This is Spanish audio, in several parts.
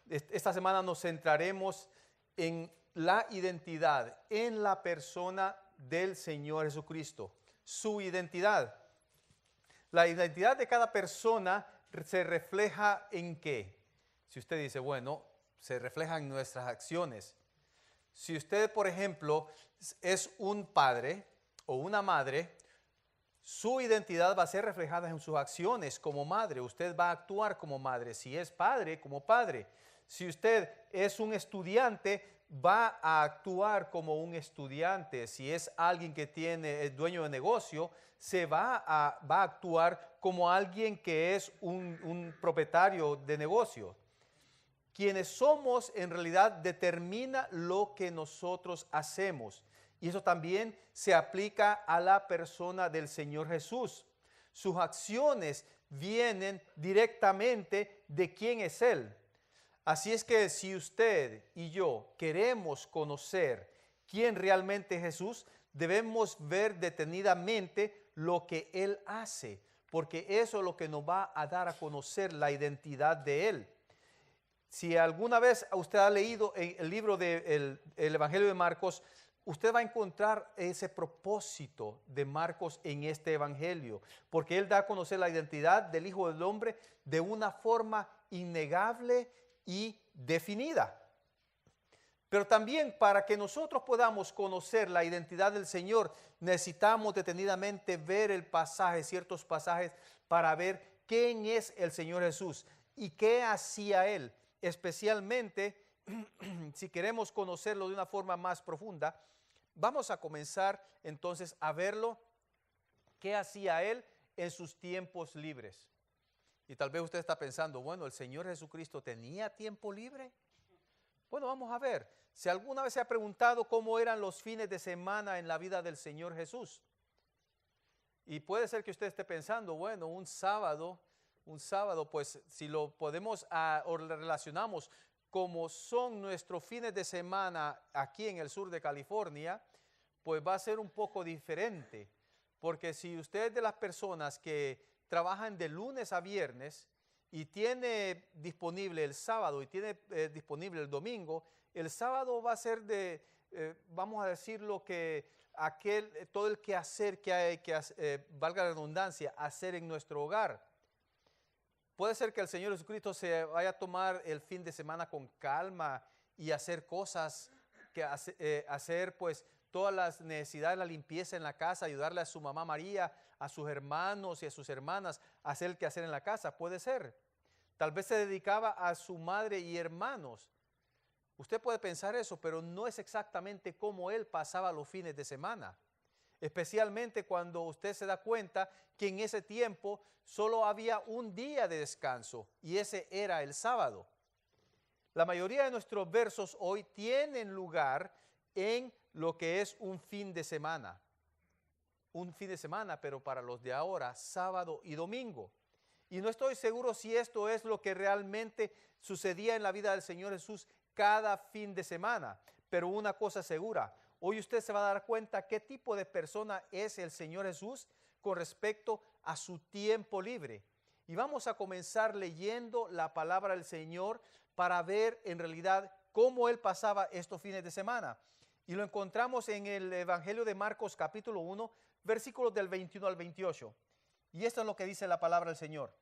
Esta semana nos centraremos en la identidad, en la persona del Señor Jesucristo, su identidad. La identidad de cada persona se refleja en qué. Si usted dice, bueno, se refleja en nuestras acciones. Si usted, por ejemplo, es un padre o una madre, su identidad va a ser reflejada en sus acciones como madre. Usted va a actuar como madre. Si es padre, como padre. Si usted es un estudiante, va a actuar como un estudiante. Si es alguien que es dueño de negocio, va a actuar como alguien que es un propietario de negocio. Quienes somos en realidad determina lo que nosotros hacemos. Y eso también se aplica a la persona del Señor Jesús. Sus acciones vienen directamente de quién es Él. Así es que si usted y yo queremos conocer quién realmente es Jesús, debemos ver detenidamente lo que Él hace, porque eso es lo que nos va a dar a conocer la identidad de Él. Si alguna vez usted ha leído el libro del Evangelio de Marcos, usted va a encontrar ese propósito de Marcos en este Evangelio, porque él da a conocer la identidad del Hijo del Hombre de una forma innegable y definida. Pero también para que nosotros podamos conocer la identidad del Señor, necesitamos detenidamente ver el pasaje, ciertos pasajes, para ver quién es el Señor Jesús y qué hacía Él. Especialmente, si queremos conocerlo de una forma más profunda, vamos a comenzar entonces a verlo, qué hacía Él en sus tiempos libres. Y tal vez usted está pensando, bueno, ¿el Señor Jesucristo tenía tiempo libre? Bueno, vamos a ver. Si alguna vez se ha preguntado cómo eran los fines de semana en la vida del Señor Jesús. Y puede ser que usted esté pensando, bueno, un sábado, pues si lo podemos o lo relacionamos como son nuestros fines de semana aquí en el sur de California, pues va a ser un poco diferente. Porque si usted es de las personas que trabajan de lunes a viernes y tiene disponible el sábado y tiene disponible el domingo, el sábado va a ser vamos a decirlo que todo el quehacer que hay valga la redundancia, hacer en nuestro hogar. Puede ser que el Señor Jesucristo se vaya a tomar el fin de semana con calma y hacer cosas, hacer pues todas las necesidades, la limpieza en la casa, ayudarle a su mamá María, a sus hermanos y a sus hermanas a hacer el quehacer en la casa. Puede ser. Tal vez se dedicaba a su madre y hermanos. Usted puede pensar eso, pero no es exactamente como él pasaba los fines de semana. Especialmente cuando usted se da cuenta que en ese tiempo solo había un día de descanso y ese era el sábado. La mayoría de nuestros versos hoy tienen lugar en lo que es un fin de semana. Un fin de semana, pero para los de ahora, sábado y domingo. Y no estoy seguro si esto es lo que realmente sucedía en la vida del Señor Jesús cada fin de semana. Pero una cosa segura, hoy usted se va a dar cuenta qué tipo de persona es el Señor Jesús con respecto a su tiempo libre. Y vamos a comenzar leyendo la palabra del Señor para ver en realidad cómo Él pasaba estos fines de semana. Y lo encontramos en el Evangelio de Marcos capítulo 1, versículos del 21 al 28. Y esto es lo que dice la palabra del Señor.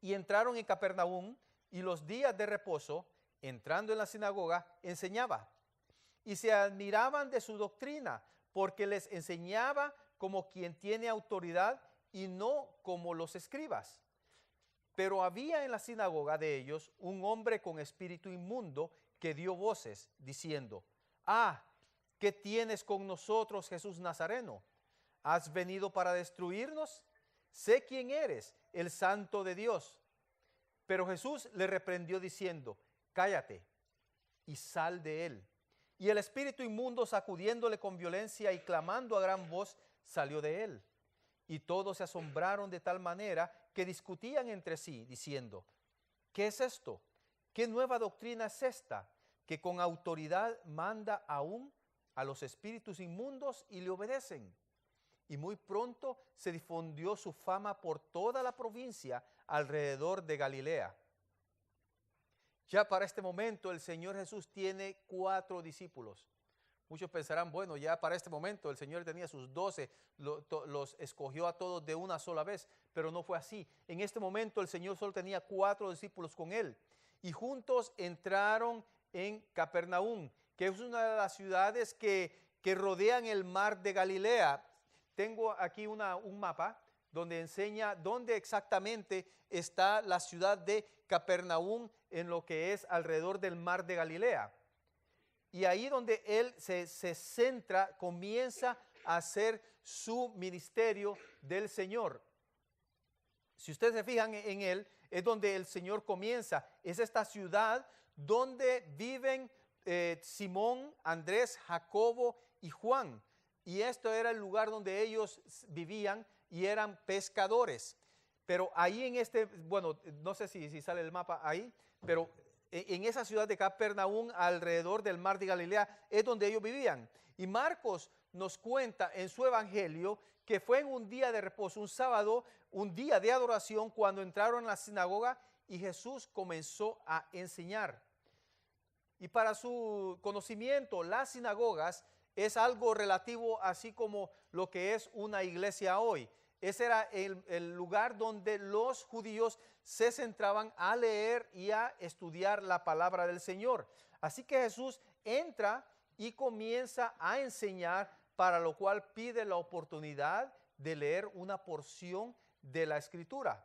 Y entraron en Capernaum y los días de reposo, entrando en la sinagoga, enseñaba. Y se admiraban de su doctrina, porque les enseñaba como quien tiene autoridad y no como los escribas. Pero había en la sinagoga de ellos un hombre con espíritu inmundo que dio voces, diciendo: «Ah, ¿qué tienes con nosotros, Jesús Nazareno? ¿Has venido para destruirnos? Sé quién eres, el Santo de Dios». Pero Jesús le reprendió diciendo: «Cállate y sal de él». Y el espíritu inmundo, sacudiéndole con violencia y clamando a gran voz, salió de él. Y todos se asombraron de tal manera que discutían entre sí, diciendo: «¿Qué es esto? ¿Qué nueva doctrina es esta, que con autoridad manda aún a los espíritus inmundos y le obedecen?» Y muy pronto se difundió su fama por toda la provincia alrededor de Galilea. Ya para este momento el Señor Jesús tiene 4 discípulos. Muchos pensarán, bueno, ya para este momento el Señor tenía sus 12, los escogió a todos de una sola vez, pero no fue así. En este momento el Señor solo tenía 4 discípulos con él y juntos entraron en Capernaum, que es una de las ciudades que rodean el mar de Galilea. Tengo aquí un mapa donde enseña dónde exactamente está la ciudad de Capernaum en lo que es alrededor del mar de Galilea. Y ahí donde él se centra, comienza a hacer su ministerio del Señor. Si ustedes se fijan en él, es donde el Señor comienza. Es esta ciudad donde viven Simón, Andrés, Jacobo y Juan. Y esto era el lugar donde ellos vivían y eran pescadores. Pero ahí bueno, no sé si sale el mapa ahí, pero en esa ciudad de Capernaum, alrededor del mar de Galilea, es donde ellos vivían. Y Marcos nos cuenta en su evangelio que fue en un día de reposo, un sábado, un día de adoración, cuando entraron a la sinagoga y Jesús comenzó a enseñar. Y para su conocimiento, las sinagogas es algo relativo así como lo que es una iglesia hoy. Ese era el lugar donde los judíos se centraban a leer y a estudiar la palabra del Señor. Así que Jesús entra y comienza a enseñar, para lo cual pide la oportunidad de leer una porción de la Escritura.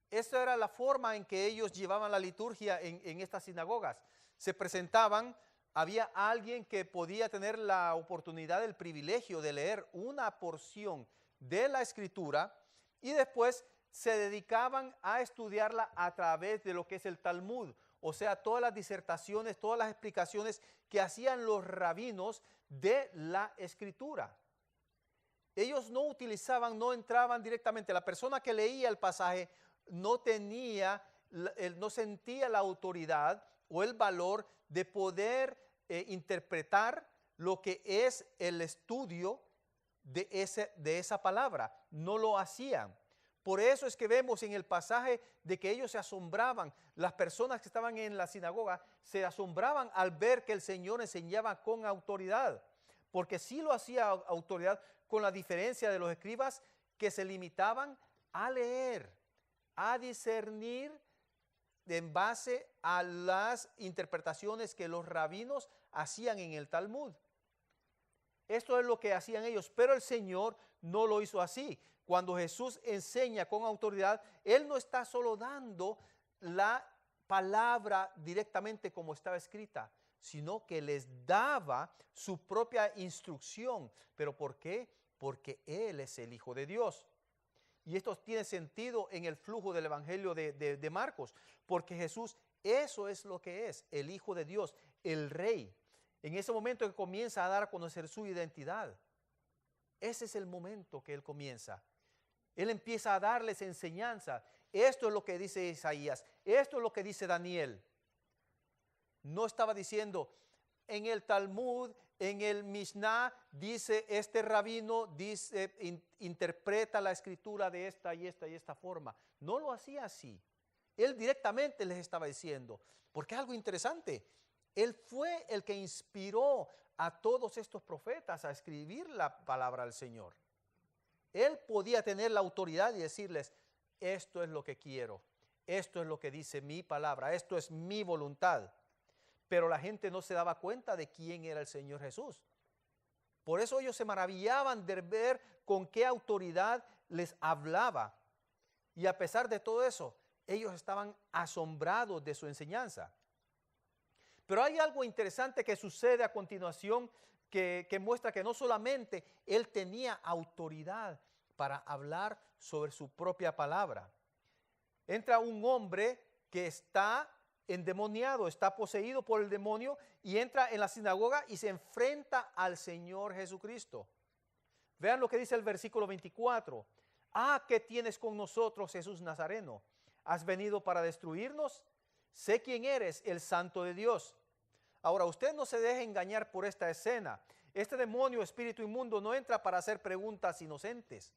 Esa era la forma en que ellos llevaban la liturgia en estas sinagogas. Se presentaban, había alguien que podía tener la oportunidad, el privilegio de leer una porción de la Escritura y después se dedicaban a estudiarla a través de lo que es el Talmud, o sea, todas las disertaciones, todas las explicaciones que hacían los rabinos de la Escritura. Ellos no utilizaban, no entraban directamente. La persona que leía el pasaje no sentía la autoridad o el valor de poder interpretar lo que es el estudio de esa palabra. No lo hacían. Por eso es que vemos en el pasaje de que ellos se asombraban. Las personas que estaban en la sinagoga se asombraban al ver que el Señor enseñaba con autoridad. Porque sí lo hacía autoridad, con la diferencia de los escribas que se limitaban a leer, a discernir en base a las interpretaciones que los rabinos hacían en el Talmud. Esto es lo que hacían ellos, pero el Señor no lo hizo así. Cuando Jesús enseña con autoridad, Él no está solo dando la palabra directamente como estaba escrita, sino que les daba su propia instrucción. ¿Pero por qué? Porque Él es el Hijo de Dios. Y esto tiene sentido en el flujo del Evangelio de Marcos, porque Jesús, eso es lo que es, el Hijo de Dios, el Rey. En ese momento que comienza a dar a conocer su identidad, ese es el momento que Él comienza. Él empieza a darles enseñanza. Esto es lo que dice Isaías, esto es lo que dice Daniel. No estaba diciendo, en el Talmud, en el Mishnah, dice este rabino, interpreta la escritura de esta y esta y esta forma. No lo hacía así. Él directamente les estaba diciendo, porque es algo interesante. Él fue el que inspiró a todos estos profetas a escribir la palabra del Señor. Él podía tener la autoridad y decirles, esto es lo que quiero, esto es lo que dice mi palabra, esto es mi voluntad. Pero la gente no se daba cuenta de quién era el Señor Jesús. Por eso ellos se maravillaban de ver con qué autoridad les hablaba. Y a pesar de todo eso, ellos estaban asombrados de su enseñanza. Pero hay algo interesante que sucede a continuación que muestra que no solamente Él tenía autoridad para hablar sobre su propia palabra. Entra un hombre que está endemoniado, está poseído por el demonio y entra en la sinagoga y se enfrenta al Señor Jesucristo. Vean lo que dice el versículo 24. ¿Qué tienes con nosotros, Jesús Nazareno? ¿Has venido para destruirnos? Sé quién eres, el Santo de Dios. Ahora, usted no se deje engañar por esta escena. Este demonio, espíritu inmundo, no entra para hacer preguntas inocentes.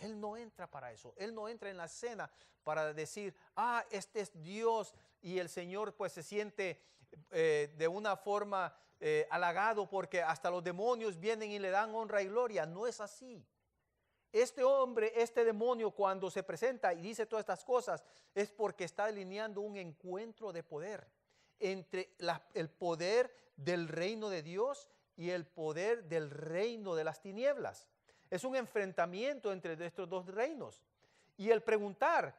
Él no entra para eso. Él no entra en la escena para decir, ah, este es Dios, y el Señor pues se siente de una forma halagado porque hasta los demonios vienen y le dan honra y gloria. No es así. Este hombre, este demonio, cuando se presenta y dice todas estas cosas, es porque está delineando un encuentro de poder entre el poder del reino de Dios y el poder del reino de las tinieblas. Es un enfrentamiento entre estos dos reinos. Y el preguntar,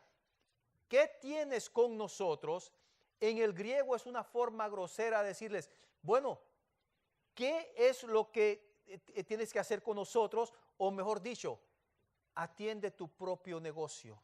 ¿qué tienes con nosotros? En el griego es una forma grosera de decirles, bueno, ¿qué es lo que tienes que hacer con nosotros? O mejor dicho, atiende tu propio negocio,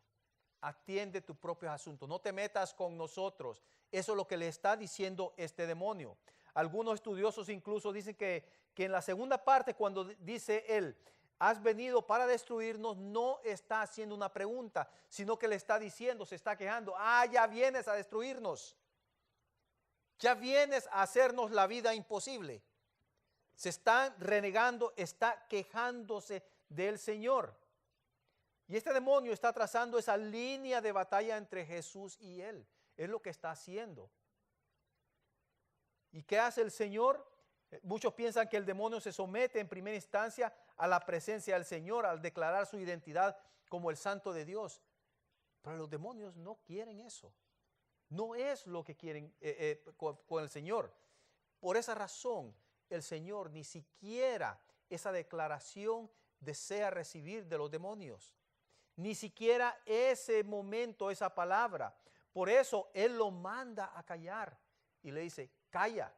atiende tus propios asuntos, no te metas con nosotros. Eso es lo que le está diciendo este demonio. Algunos estudiosos incluso dicen que en la segunda parte, cuando dice él, has venido para destruirnos, no está haciendo una pregunta, sino que le está diciendo, se está quejando, ya vienes a destruirnos, ya vienes a hacernos la vida imposible. Se está renegando, está quejándose del Señor. Y este demonio está trazando esa línea de batalla entre Jesús y él. Es lo que está haciendo. ¿Y qué hace el Señor? Muchos piensan que el demonio se somete en primera instancia a la presencia del Señor al declarar su identidad como el Santo de Dios. Pero los demonios no quieren eso. No es lo que quieren con el Señor. Por esa razón, el Señor ni siquiera esa declaración desea recibir de los demonios. Ni siquiera ese momento, esa palabra. Por eso Él lo manda a callar y le dice, calla.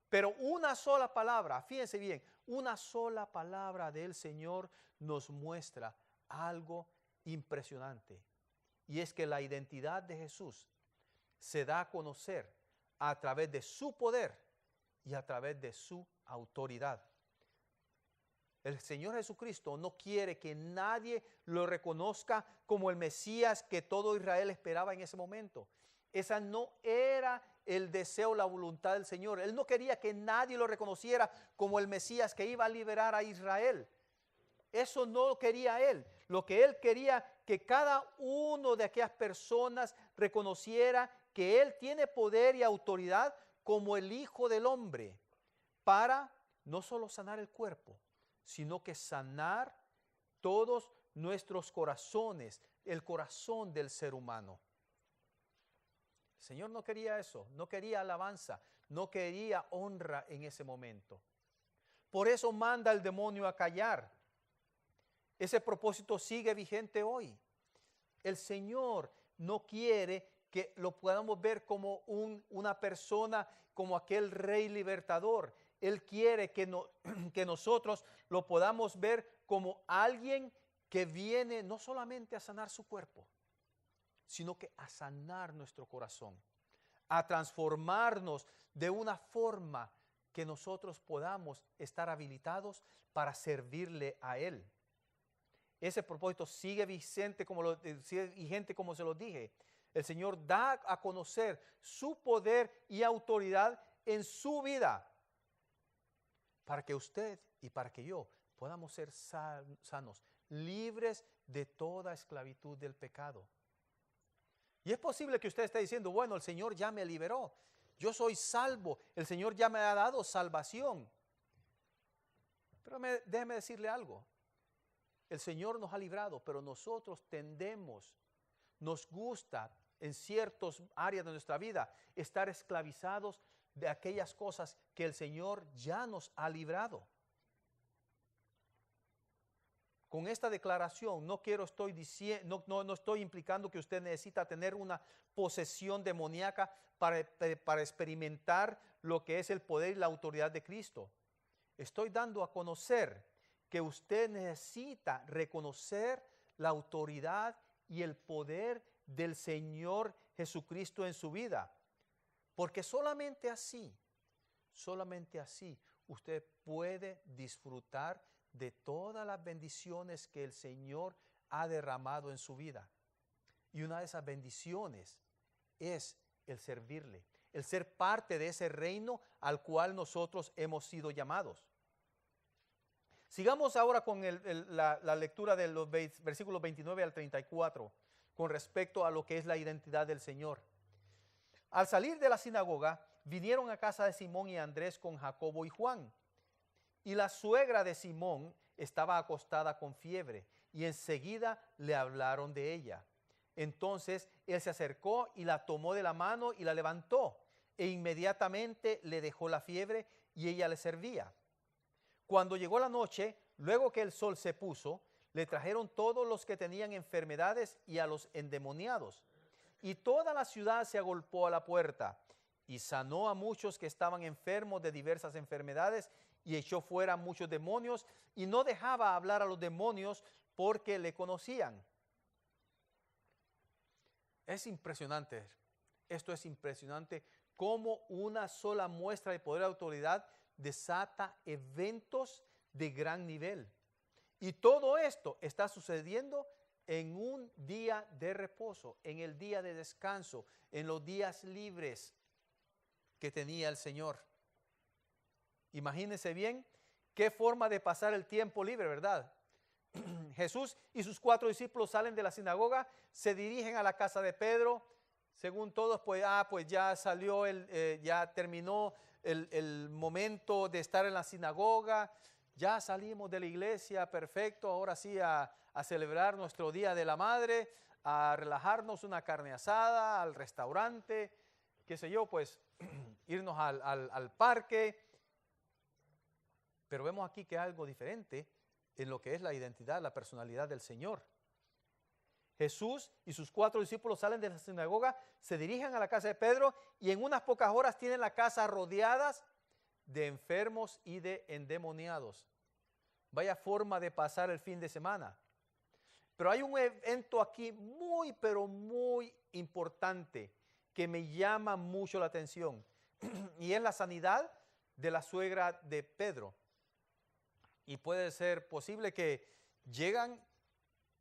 Pero una sola palabra, fíjense bien, una sola palabra del Señor nos muestra algo impresionante. Y es que la identidad de Jesús se da a conocer a través de su poder y a través de su autoridad. El Señor Jesucristo no quiere que nadie lo reconozca como el Mesías que todo Israel esperaba en ese momento. Esa no era el deseo, la voluntad del Señor. Él no quería que nadie lo reconociera como el Mesías que iba a liberar a Israel. Eso no lo quería Él. Lo que Él quería que cada uno de aquellas personas reconociera que Él tiene poder y autoridad como el Hijo del Hombre para no solo sanar el cuerpo, sino que sanar todos nuestros corazones, el corazón del ser humano. El Señor no quería eso, no quería alabanza, no quería honra en ese momento. Por eso manda al demonio a callar. Ese propósito sigue vigente hoy. El Señor no quiere que lo podamos ver como una persona, como aquel rey libertador. Él quiere que nosotros lo podamos ver como alguien que viene no solamente a sanar su cuerpo, sino que a sanar nuestro corazón, a transformarnos de una forma que nosotros podamos estar habilitados para servirle a Él. Ese propósito sigue vigente como se lo dije. El Señor da a conocer su poder y autoridad en su vida, para que usted y para que yo podamos ser sanos, libres de toda esclavitud del pecado. Y es posible que usted esté diciendo, bueno, el Señor ya me liberó, yo soy salvo, el Señor ya me ha dado salvación. Pero déjeme decirle algo, el Señor nos ha librado, pero nosotros nos gusta en ciertas áreas de nuestra vida estar esclavizados de aquellas cosas que el Señor ya nos ha librado. Con esta declaración no estoy implicando que usted necesita tener una posesión demoníaca para experimentar lo que es el poder y la autoridad de Cristo. Estoy dando a conocer que usted necesita reconocer la autoridad y el poder del Señor Jesucristo en su vida. Porque solamente así usted puede disfrutar de todas las bendiciones que el Señor ha derramado en su vida. Y una de esas bendiciones es el servirle, el ser parte de ese reino al cual nosotros hemos sido llamados. Sigamos ahora con la lectura de los versículos 29 al 34 con respecto a lo que es la identidad del Señor. Al salir de la sinagoga, vinieron a casa de Simón y Andrés con Jacobo y Juan. Y la suegra de Simón estaba acostada con fiebre, y enseguida le hablaron de ella. Entonces él se acercó y la tomó de la mano y la levantó, e inmediatamente le dejó la fiebre y ella le servía. Cuando llegó la noche, luego que el sol se puso, le trajeron todos los que tenían enfermedades y a los endemoniados. Y toda la ciudad se agolpó a la puerta, y sanó a muchos que estaban enfermos de diversas enfermedades, y echó fuera muchos demonios, y no dejaba hablar a los demonios porque le conocían. Es impresionante, esto es impresionante, cómo una sola muestra de poder y autoridad desata eventos de gran nivel. Y todo esto está sucediendo en un día de reposo, en el día de descanso, en los días libres que tenía el Señor. Imagínense bien qué forma de pasar el tiempo libre, ¿verdad? Jesús y sus 4 discípulos salen de la sinagoga, se dirigen a la casa de Pedro. Según todos, pues ya salió, ya terminó el momento de estar en la sinagoga. Ya salimos de la iglesia, perfecto, ahora sí a celebrar nuestro Día de la Madre, a relajarnos, una carne asada, al restaurante, qué sé yo, pues irnos al parque. Pero vemos aquí que hay algo diferente en lo que es la identidad, la personalidad del Señor. Jesús y sus 4 discípulos salen de la sinagoga, se dirigen a la casa de Pedro y en unas pocas horas tienen la casa rodeadas de enfermos y de endemoniados. Vaya forma de pasar el fin de semana. Pero hay un evento aquí muy, pero muy importante que me llama mucho la atención. Y es la sanidad de la suegra de Pedro. Y puede ser posible que llegan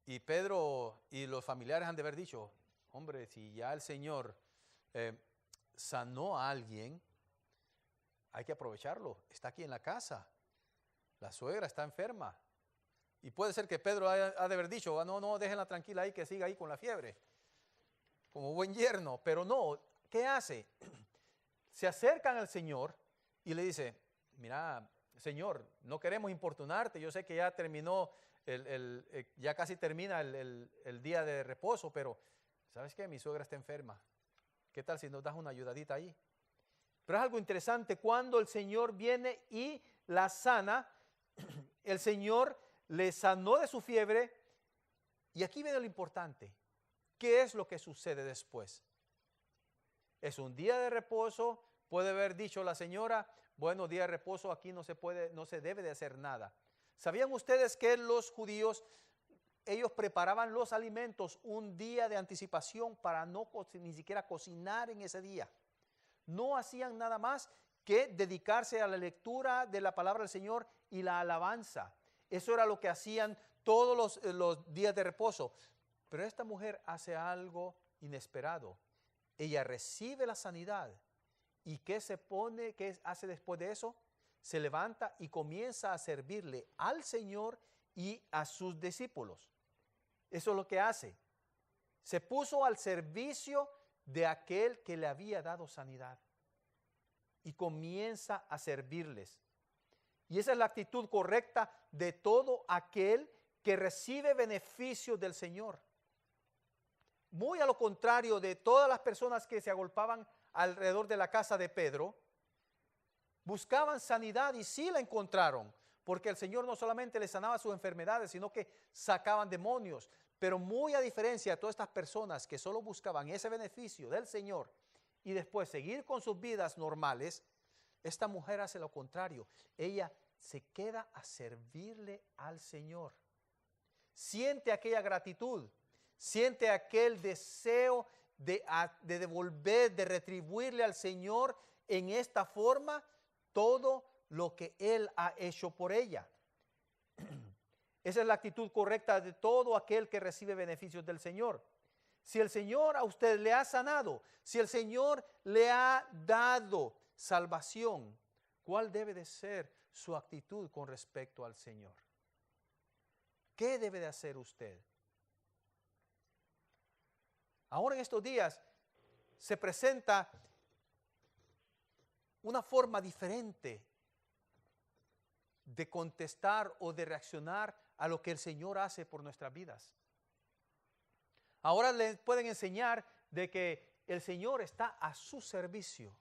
y Pedro y los familiares han de haber dicho, hombre, si ya el Señor sanó a alguien, hay que aprovecharlo, está aquí en la casa, la suegra está enferma. Y puede ser que Pedro ha de haber dicho, no, déjenla tranquila ahí, que siga ahí con la fiebre, como buen yerno. Pero no, ¿qué hace? Se acercan al Señor y le dice, mira, Señor, no queremos importunarte, yo sé que ya terminó, ya casi termina el día de reposo, pero ¿sabes qué? Mi suegra está enferma. ¿Qué tal si nos das una ayudadita ahí? Pero es algo interesante, cuando el Señor viene y la sana, el Señor le sanó de su fiebre, y aquí viene lo importante. ¿Qué es lo que sucede después? Es un día de reposo, puede haber dicho la señora, bueno, día de reposo, aquí no se debe de hacer nada. ¿Sabían ustedes que los judíos, ellos preparaban los alimentos un día de anticipación para no ni siquiera cocinar en ese día? No hacían nada más que dedicarse a la lectura de la palabra del Señor y la alabanza. Eso era lo que hacían todos los días de reposo. Pero esta mujer hace algo inesperado. Ella recibe la sanidad. ¿Y qué hace después de eso? Se levanta y comienza a servirle al Señor y a sus discípulos. Eso es lo que hace. Se puso al servicio de aquel que le había dado sanidad. Y comienza a servirles. Y esa es la actitud correcta de todo aquel que recibe beneficios del Señor. Muy a lo contrario de todas las personas que se agolpaban alrededor de la casa de Pedro, buscaban sanidad y sí la encontraron, porque el Señor no solamente les sanaba sus enfermedades, sino que sacaban demonios. Pero muy a diferencia de todas estas personas que solo buscaban ese beneficio del Señor y después seguir con sus vidas normales, esta mujer hace lo contrario. Ella se queda a servirle al Señor. Siente aquella gratitud, siente aquel deseo de devolver, de retribuirle al Señor en esta forma todo lo que Él ha hecho por ella. Esa es la actitud correcta de todo aquel que recibe beneficios del Señor. Si el Señor a usted le ha sanado, si el Señor le ha dado salvación, ¿cuál debe de ser su actitud con respecto al Señor? ¿Qué debe de hacer usted? Ahora en estos días se presenta una forma diferente de contestar o de reaccionar a lo que el Señor hace por nuestras vidas. Ahora les pueden enseñar de que el Señor está a su servicio,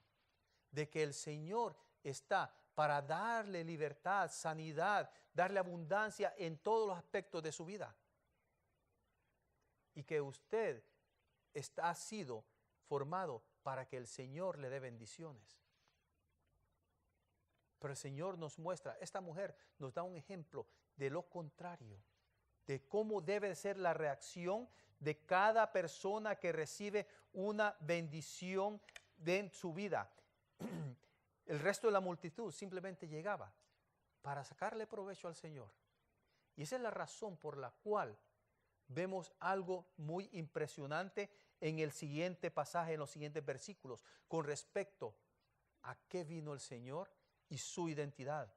de que el Señor está para darle libertad, sanidad, darle abundancia en todos los aspectos de su vida. Y que usted ha sido formado para que el Señor le dé bendiciones. Pero el Señor nos muestra, esta mujer nos da un ejemplo de lo contrario, de cómo debe ser la reacción de cada persona que recibe una bendición en su vida. El resto de la multitud simplemente llegaba para sacarle provecho al Señor. Y esa es la razón por la cual vemos algo muy impresionante en el siguiente pasaje, en los siguientes versículos, con respecto a qué vino el Señor y su identidad.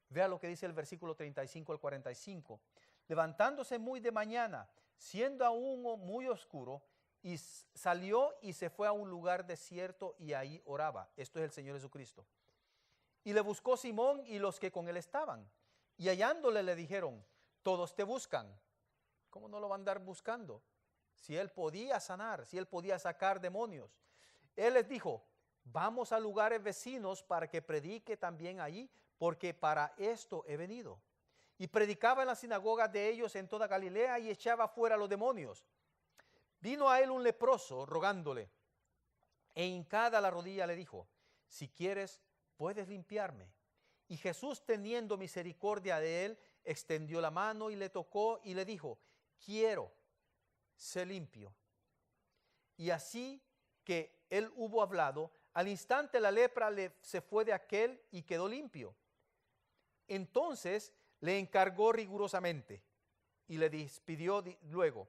Vea lo que dice el versículo 35 al 45. Levantándose muy de mañana, siendo aún muy oscuro, y salió y se fue a un lugar desierto y ahí oraba. Esto es el Señor Jesucristo. Y le buscó Simón y los que con él estaban. Y hallándole le dijeron, todos te buscan. ¿Cómo no lo va a andar buscando? Si él podía sanar, si él podía sacar demonios. Él les dijo, vamos a lugares vecinos para que predique también allí, porque para esto he venido. Y predicaba en las sinagogas de ellos en toda Galilea y echaba fuera a los demonios. Vino a él un leproso rogándole, e hincada la rodilla le dijo, si quieres, puedes limpiarme. Y Jesús, teniendo misericordia de él, extendió la mano y le tocó y le dijo, quiero, sé limpio. Y así que él hubo hablado, al instante la lepra se fue de aquel y quedó limpio. Entonces le encargó rigurosamente y le despidió luego.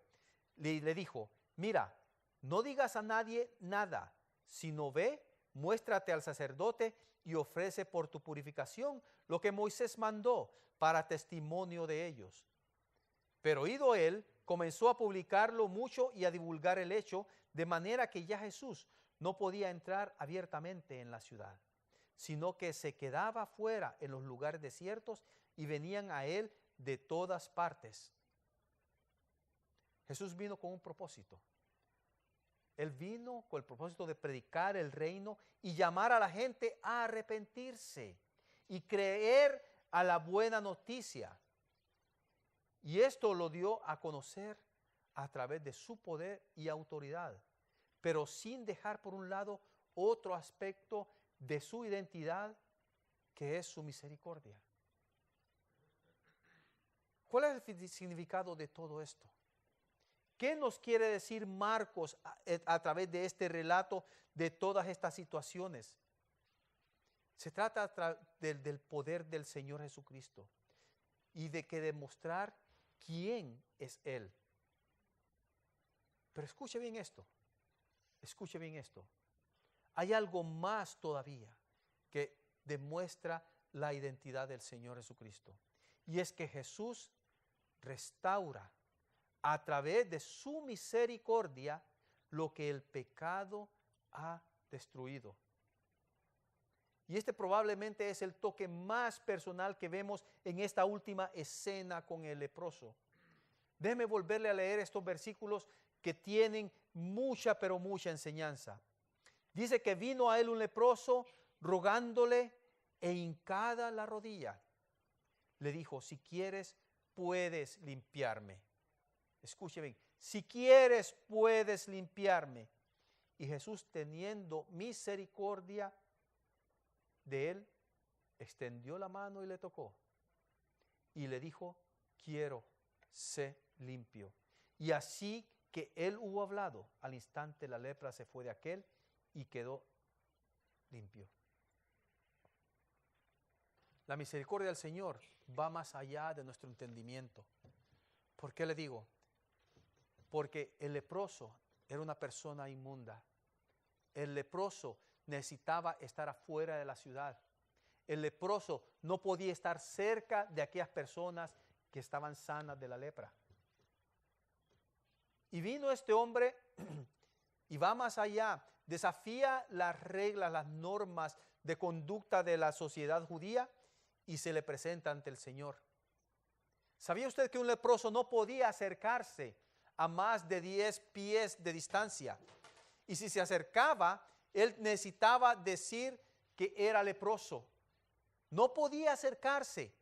Le dijo, mira, no digas a nadie nada, sino ve, muéstrate al sacerdote y ofrece por tu purificación lo que Moisés mandó para testimonio de ellos. Pero ido él, comenzó a publicarlo mucho y a divulgar el hecho, de manera que ya Jesús no podía entrar abiertamente en la ciudad, sino que se quedaba fuera en los lugares desiertos y venían a él de todas partes. Jesús vino con un propósito. Él vino con el propósito de predicar el reino y llamar a la gente a arrepentirse y creer a la buena noticia. Y esto lo dio a conocer a través de su poder y autoridad, pero sin dejar por un lado otro aspecto de su identidad, que es su misericordia. ¿Cuál es el significado de todo esto? ¿Qué nos quiere decir Marcos a través de este relato de todas estas situaciones? Se trata del poder del Señor Jesucristo y de que demostrar quién es Él. Pero escuche bien esto, escuche bien esto. Hay algo más todavía que demuestra la identidad del Señor Jesucristo. Y es que Jesús restaura a través de su misericordia lo que el pecado ha destruido. Y este probablemente es el toque más personal que vemos en esta última escena con el leproso. Déjeme volverle a leer estos versículos que tienen mucha, pero mucha enseñanza. Dice que vino a él un leproso rogándole e hincada la rodilla. Le dijo, si quieres, puedes limpiarme. Escuche bien, si quieres, puedes limpiarme. Y Jesús, teniendo misericordia de él, extendió la mano y le tocó. Y le dijo, quiero, sé limpio. Y así que él hubo hablado, al instante la lepra se fue de aquel y quedó limpio. La misericordia del Señor va más allá de nuestro entendimiento. ¿Por qué le digo? Porque el leproso era una persona inmunda. El leproso necesitaba estar afuera de la ciudad. el leproso no podía estar cerca de aquellas personas que estaban sanas de la lepra. Y vino este hombre y va más allá, desafía las reglas, las normas de conducta de la sociedad judía y se le presenta ante el Señor. ¿Sabía usted que un leproso no podía acercarse a más de 10 pies de distancia? Y si se acercaba, él necesitaba decir que era leproso. No podía acercarse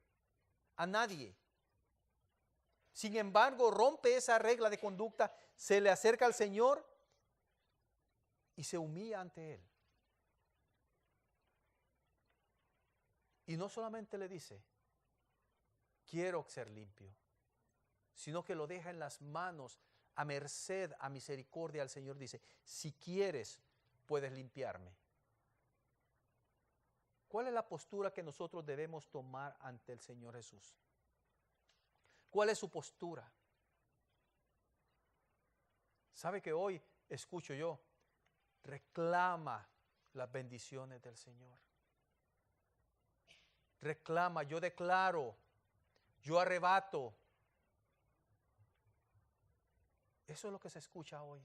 a nadie. Sin embargo, rompe esa regla de conducta, se le acerca al Señor y se humilla ante Él. Y no solamente le dice, quiero ser limpio, sino que lo deja en las manos a merced, a misericordia al Señor. Dice, si quieres, puedes limpiarme. ¿Cuál es la postura que nosotros debemos tomar ante el Señor Jesús? ¿Cuál es su postura? ¿Sabe que hoy escucho yo? Reclama las bendiciones del Señor. Reclama, yo declaro, yo arrebato. Eso es lo que se escucha hoy.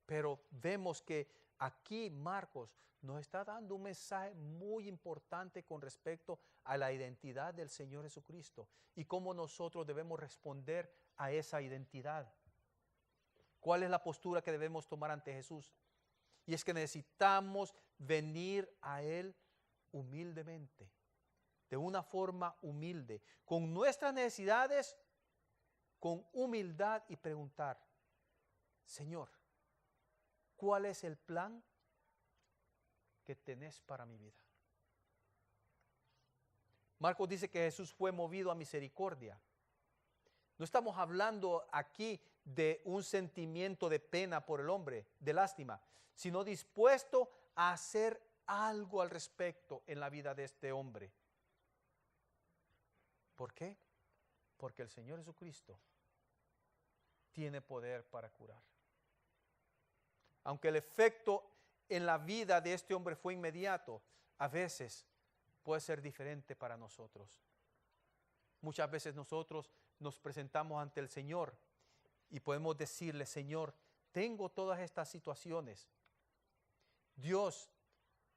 Pero vemos que aquí Marcos nos está dando un mensaje muy importante con respecto a la identidad del Señor Jesucristo y cómo nosotros debemos responder a esa identidad. ¿Cuál es la postura que debemos tomar ante Jesús? Y es que necesitamos venir a Él humildemente, de una forma humilde, con nuestras necesidades, con humildad y preguntar, Señor, ¿cuál es el plan que tenés para mi vida? Marcos dice que Jesús fue movido a misericordia. No estamos hablando aquí de un sentimiento de pena por el hombre, de lástima, sino dispuesto a hacer algo al respecto en la vida de este hombre. ¿Por qué? Porque el Señor Jesucristo tiene poder para curar. Aunque el efecto en la vida de este hombre fue inmediato, a veces puede ser diferente para nosotros. Muchas veces nosotros nos presentamos ante el Señor y podemos decirle, Señor, tengo todas estas situaciones. Dios,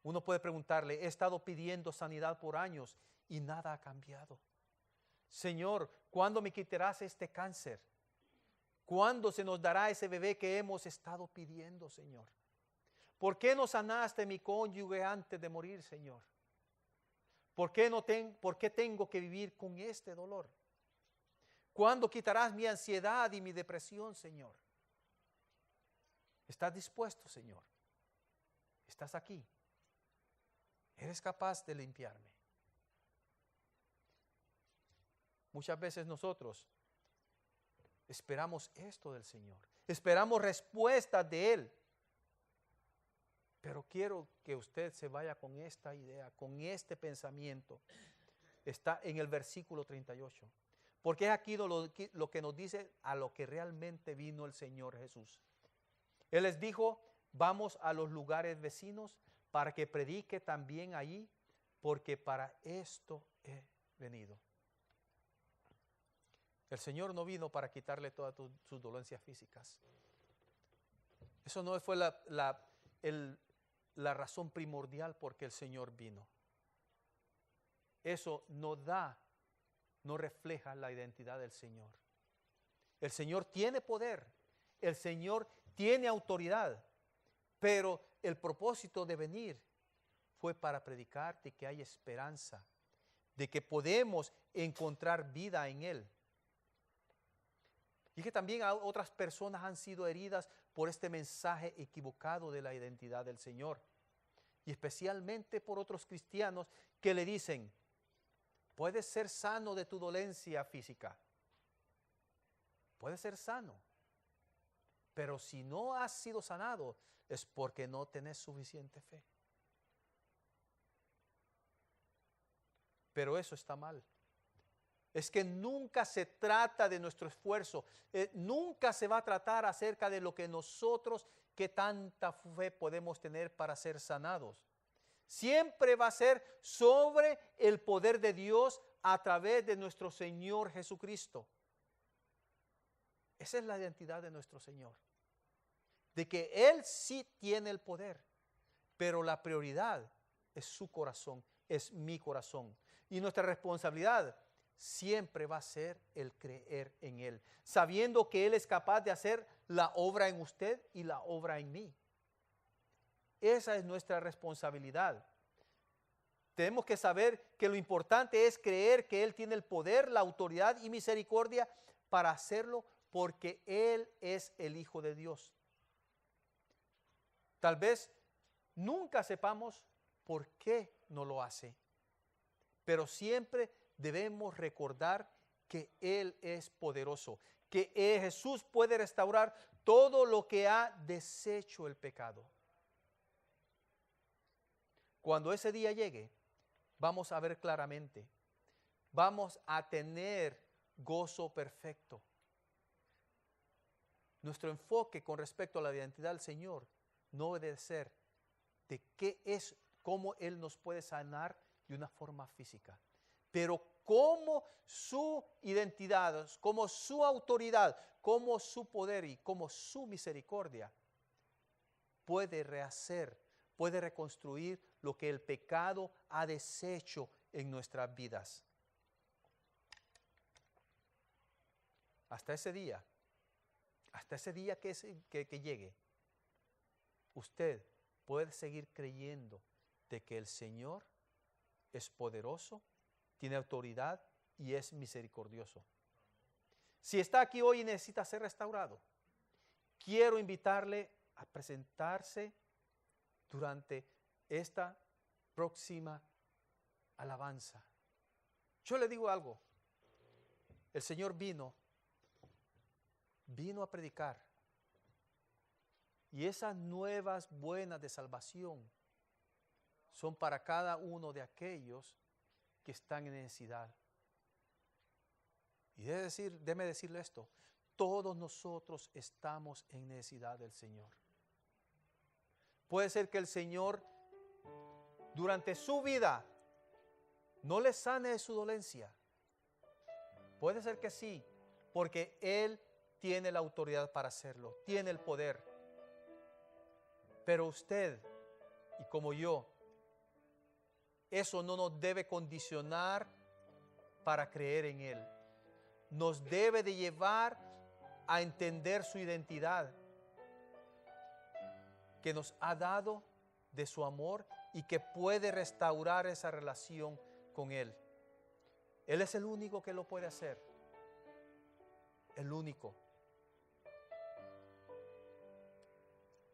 uno puede preguntarle, he estado pidiendo sanidad por años y nada ha cambiado. Señor, ¿cuándo me quitarás este cáncer? ¿Cuándo se nos dará ese bebé que hemos estado pidiendo, Señor? ¿Por qué no sanaste mi cónyuge antes de morir, Señor? ¿Por qué tengo que vivir con este dolor? ¿Cuándo quitarás mi ansiedad y mi depresión, Señor? ¿Estás dispuesto, Señor? ¿Estás aquí? ¿Eres capaz de limpiarme? Muchas veces nosotros esperamos esto del Señor. Esperamos respuestas de Él. Pero quiero que usted se vaya con esta idea, con este pensamiento. Está en el versículo 38. Porque es aquí lo que nos dice a lo que realmente vino el Señor Jesús. Él les dijo, vamos a los lugares vecinos para que predique también allí, porque para esto he venido. El Señor no vino para quitarle todas sus dolencias físicas. Eso no fue la razón primordial por qué el Señor vino. Eso no refleja la identidad del Señor. El Señor tiene poder, el Señor tiene autoridad, pero el propósito de venir fue para predicarte que hay esperanza, de que podemos encontrar vida en Él. Y que también otras personas han sido heridas por este mensaje equivocado de la identidad del Señor. Y especialmente por otros cristianos que le dicen, puedes ser sano de tu dolencia física. Puedes ser sano. Pero si no has sido sanado, es porque no tenés suficiente fe. Pero eso está mal. Es que nunca se trata de nuestro esfuerzo, nunca se va a tratar acerca de lo que nosotros, qué tanta fe podemos tener para ser sanados, Siempre va a ser sobre el poder de Dios a través de nuestro Señor Jesucristo. Esa es la identidad de nuestro Señor. De que Él sí tiene el poder, pero la prioridad es su corazón, es mi corazón. Y nuestra responsabilidad siempre va a ser el creer en Él, sabiendo que Él es capaz de hacer la obra en usted y la obra en mí. Esa es nuestra responsabilidad. Tenemos que saber que lo importante es creer que Él tiene el poder, la autoridad y misericordia para hacerlo, porque Él es el Hijo de Dios. Tal vez nunca sepamos por qué no lo hace, pero siempre debemos recordar que Él es poderoso, que Jesús puede restaurar todo lo que ha deshecho el pecado. Cuando ese día llegue, vamos a ver claramente, vamos a tener gozo perfecto. Nuestro enfoque con respecto a la identidad del Señor no debe ser de qué es, cómo Él nos puede sanar de una forma física, pero cómo su identidad, como su autoridad, como su poder y como su misericordia puede rehacer, puede reconstruir lo que el pecado ha deshecho en nuestras vidas. Hasta ese día que llegue, usted puede seguir creyendo de que el Señor es poderoso, tiene autoridad y es misericordioso. Si está aquí hoy y necesita ser restaurado, quiero invitarle a presentarse durante esta próxima alabanza. Yo le digo algo, el Señor vino a predicar, y esas nuevas buenas de salvación son para cada uno de aquellos que están en necesidad. Y déjeme decirle esto, todos nosotros estamos en necesidad del Señor. Puede ser que el Señor durante su vida no le sane de su dolencia. Puede ser que sí, porque Él tiene la autoridad para hacerlo, tiene el poder. Pero usted y como yo, eso no nos debe condicionar para creer en Él. Nos debe de llevar a entender su identidad que nos ha dado de su amor y que puede restaurar esa relación con Él. Él es el único que lo puede hacer. El único.